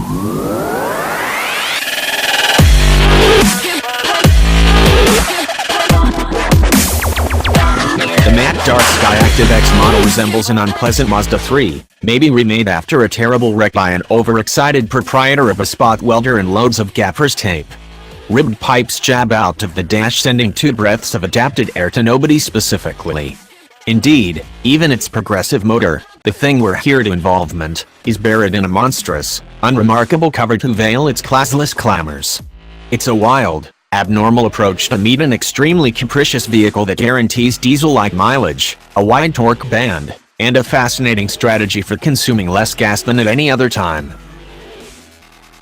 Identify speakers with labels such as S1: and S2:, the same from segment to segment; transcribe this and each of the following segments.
S1: The matte dark SKYACTIV-X model resembles an unpleasant Mazda 3, maybe remade after a terrible wreck by an overexcited proprietor of a spot welder and loads of gaffers tape. Ribbed pipes jab out of the dash, sending 2 breaths of adapted air to nobody specifically. Indeed, even its progressive motor, the thing we're here to involvement, is buried in a monstrous, unremarkable cover to veil its classless clamors. It's a wild, abnormal approach to meet an extremely capricious vehicle that guarantees diesel-like mileage, a wide torque band, and a fascinating strategy for consuming less gas than at any other time.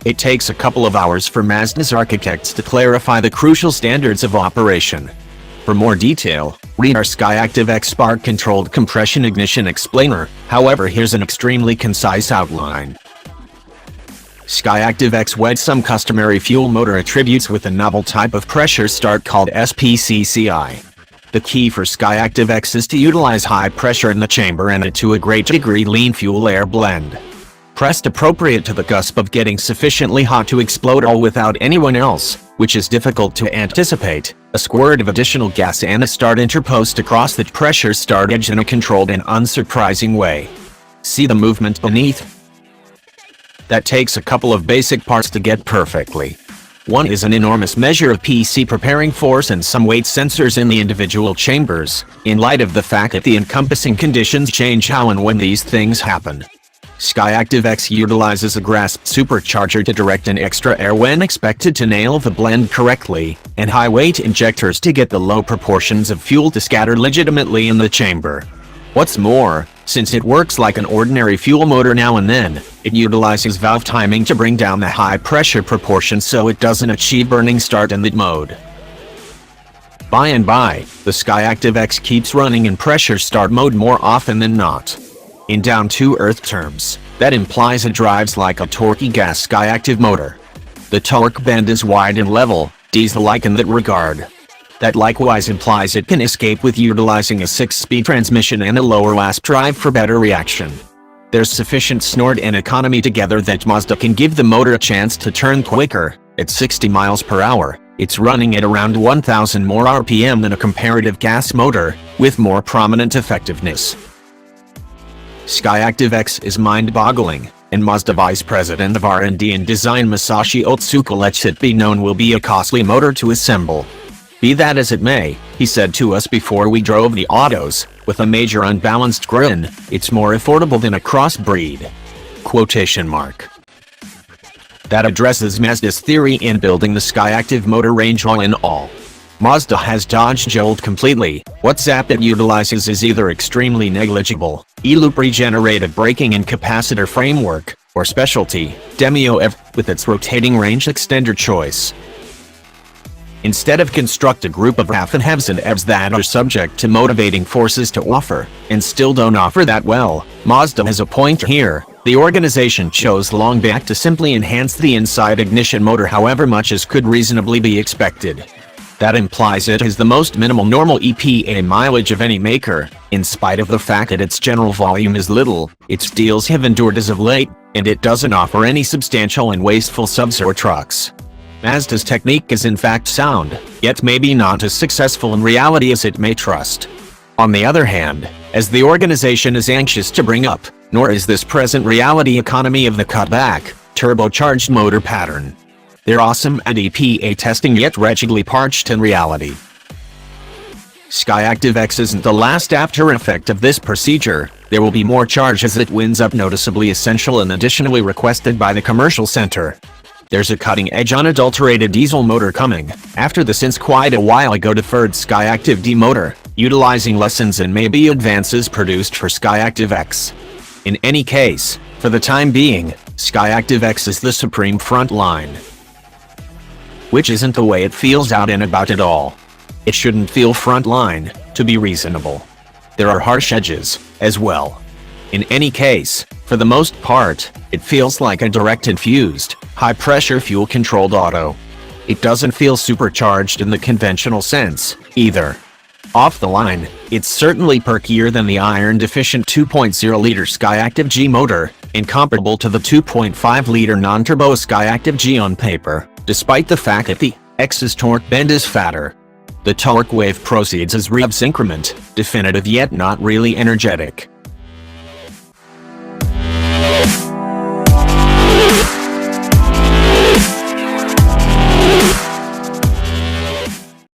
S1: It takes a couple of hours for Mazda's architects to clarify the crucial standards of operation. For more detail, read our SKYACTIV-X spark-controlled compression ignition explainer. However, here's an extremely concise outline. SKYACTIV-X weds some customary fuel motor attributes with a novel type of pressure start called hcci. The key for SKYACTIV-X is to utilize high pressure in the chamber and to a great degree lean fuel-air blend. Pressed appropriate to the cusp of getting sufficiently hot to explode all without anyone else, which is difficult to anticipate, a squirt of additional gas and a start interposed across the pressure start edge in a controlled and unsurprising way. See the movement beneath? That takes a couple of basic parts to get perfectly. One is an enormous measure of PC preparing force and some weight sensors in the individual chambers, in light of the fact that the encompassing conditions change how and when these things happen. SKYACTIV-X utilizes a grasped supercharger to direct an extra air when expected to nail the blend correctly, and high-weight injectors to get the low proportions of fuel to scatter legitimately in the chamber. What's more, since it works like an ordinary fuel motor now and then, it utilizes valve timing to bring down the high-pressure proportion so it doesn't achieve burning start in that mode. By and by, the SKYACTIV-X keeps running in pressure start mode more often than not. In down-to-earth terms, that implies it drives like a torquey gas SKYACTIV motor. The torque band is wide and level, diesel-like in that regard. That likewise implies it can escape with utilizing a 6-speed transmission and a lower wasp drive for better reaction. There's sufficient snort and economy together that Mazda can give the motor a chance to turn quicker. At 60 miles per hour, it's running at around 1,000 more RPM than a comparative gas motor, with more prominent effectiveness. SKYACTIV-X is mind-boggling, and Mazda Vice President of R&D and Design Masashi Otsuka lets it be known will be a costly motor to assemble. Be that as it may, he said to us before we drove the autos, with a major unbalanced grin, it's more affordable than a crossbreed. Quotation mark. That addresses Mazda's theory in building the SKYACTIV motor range all in all. Mazda has dodged jolt completely. What zap it utilizes is either extremely negligible, E-loop regenerative braking and capacitor framework, or specialty, Demio-EV, with its rotating range extender choice. Instead of construct a group of half and halves and EVs that are subject to motivating forces to offer, and still don't offer that well, Mazda has a point here. The organization chose long back to simply enhance the inside ignition motor however much as could reasonably be expected. That implies it has the most minimal normal EPA mileage of any maker. In spite of the fact that its general volume is little, its deals have endured as of late, and it doesn't offer any substantial and wasteful subs or trucks. Mazda's technique is in fact sound, yet maybe not as successful in reality as it may trust. On the other hand, as the organization is anxious to bring up, nor is this present reality economy of the cutback, turbocharged motor pattern. They're awesome at EPA testing yet wretchedly parched in reality. SKYACTIV-X isn't the last after effect of this procedure. There will be more charge as it winds up noticeably essential and additionally requested by the commercial center. There's a cutting-edge unadulterated diesel motor coming, after the since quite a while ago deferred SKYACTIV-D motor, utilizing lessons and maybe advances produced for SKYACTIV-X. In any case, for the time being, SKYACTIV-X is the supreme front line. Which isn't the way it feels out and about at all. It shouldn't feel front line, to be reasonable. There are harsh edges, as well. In any case, for the most part, it feels like a direct infused, high-pressure fuel-controlled auto. It doesn't feel supercharged in the conventional sense, either. Off the line, it's certainly perkier than the iron-deficient 2.0-liter SKYACTIV-G motor, incomparable to the 2.5-liter non-turbo SKYACTIV-G on paper, despite the fact that the X's torque bend is fatter. The torque wave proceeds as revs increment, definitive yet not really energetic.